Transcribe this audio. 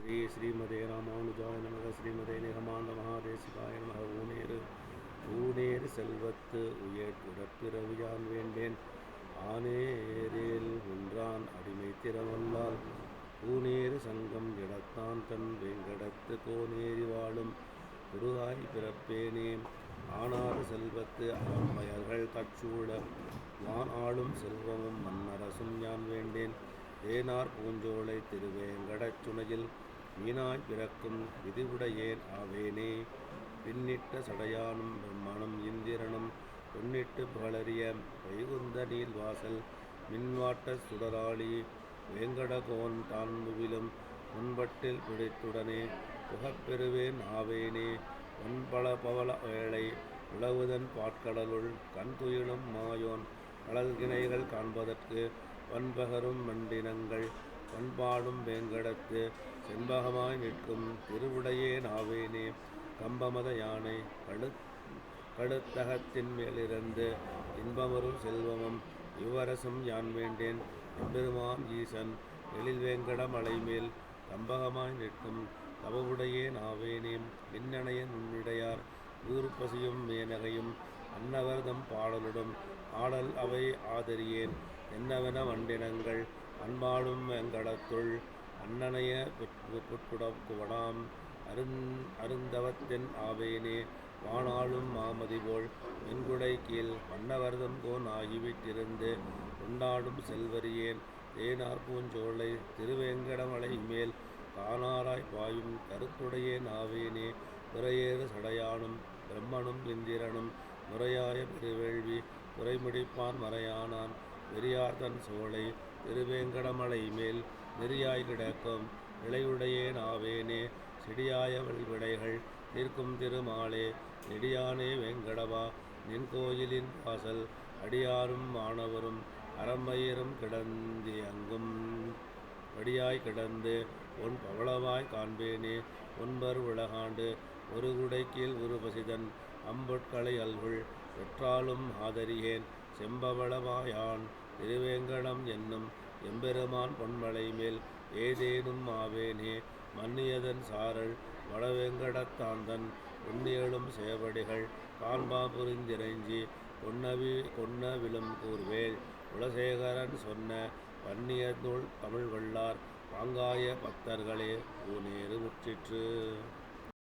ஸ்ரீமதே ராமானுஜாய நமக. ஸ்ரீமதே நிகமாந்த மகாதேசிகாய நமக. ஊனேறு செல்வத்து உடற்பிறவியான் வேண்டேன் ஆனேரேல் ஒன்றான் அடிமை திறவல்லால் பூனேறு சங்கம் இடத்தான் தன் வெங்கடத்து கோனேறி வாழும் குருகாய் பிறப்பேனே. ஆனாறு செல்வத்து அறம்பயர்கள் தற்சூழ வான் ஆளும் செல்வமும் மன்னரசும் யான் வேண்டேன் தேனார் பூஞ்சோலை திருவேங்கடச் சுனையில் மீனாய் பிறக்கும் விதிவுடையேன் ஆவேனே. பின்னிட்ட சடையானும் பிரம்மனும் இந்திரனும் பொன்னிட்டு புகழறிய வைகுந்த நீள்வாசல் மின்வாட்ட சுடராளி வேங்கடகோன் தான் முவிலும் முன்பட்டில் பிடித்துடனே புகப்பெறுவேன் ஆவேனே. ஒன்பல பவள வேளை உழவுதன் பாட்கடலுள் கண் துயிலும் மாயோன் கடல்கிணைகள் காண்பதற்கு வன்பகரும் மண்டினங்கள் பண்பாடும் வேங்கடத்து செண்பகமாய் நிற்கும் திருவுடையேன் ஆவேனே. கம்பமத யானை கழுத்தகத்தின் மேலிருந்து இன்பமரும் செல்வமும் இவ்வரசும் யான் வேண்டேன் எம்பெருமான் ஈசன் எழில் வேங்கட மலைமேல் கம்பகமாய் நிற்கும் தவவுடையேன் ஆவேனே. விண்ணணைய நுண்ணிடையார் ஊர்பசியும் மேனகையும் அன்னவர்தம் பாடலுடும் ஆடல் அவை ஆதரியேன் என்னவென வண்டினங்கள் அன்பாடும் வெங்கடத்துள் அன்னனைய புட்குடக்குவடாம் அருந்தவத்தின் ஆவேனே. வானாளும் மாமதிபோல் வெண்குடை கீழ் வண்ணவர்தம் கோன் ஆகிவிட்டிருந்து கொண்டாடும் செல்வரியேன் தேனார் பூஞ்சோலை திருவேங்கடமலை மேல் காணாராய் பாயும் கருத்துடையேன் ஆவேனே. துறையேறு சடையானும் பிரம்மனும் இந்திரனும் முறையாய பெருவேள்வி துறைமுடிப்பான் மறையானான் வெறியார்தன் சோலை திருவேங்கடமலை மேல் நெறியாய் கிடக்கும் இளையுடையேன் ஆவேனே. செடியாய வல்விடைகள் தீர்க்கும் திருமாலே நெடியானே வேங்கடவா நின் கோயிலின் வாசல் அடியாரும் மாணவரும் அறம்பயிரும் கிடந்தி அங்கும் படியாய் கிடந்து உன் பவளவாய் காண்பேனே. ஒன்பர் உலகாண்டு ஒரு குடை கீழ் உருபசிதன் அம்பொட்களை அல்குள் பெற்றாலும் ஆதரியேன் செம்பவளவாயான் திருவேங்கடம் என்னும் எம்பெருமான் பொன்மலை மேல் ஏதேனும் ஆவேனே. மன்னியதன் சாரல் வடவேங்கடத்தாந்தன் உன்னியலும் சேவடிகள் காண்பா புரிந்திரைஞ்சி கொன்ன விழும் கூர்வேல் குலசேகரன் சொன்ன பன்னிய நூல் தமிழ் வல்லார் பாங்காய பக்தர்களே ஊனேறு முற்றிற்று.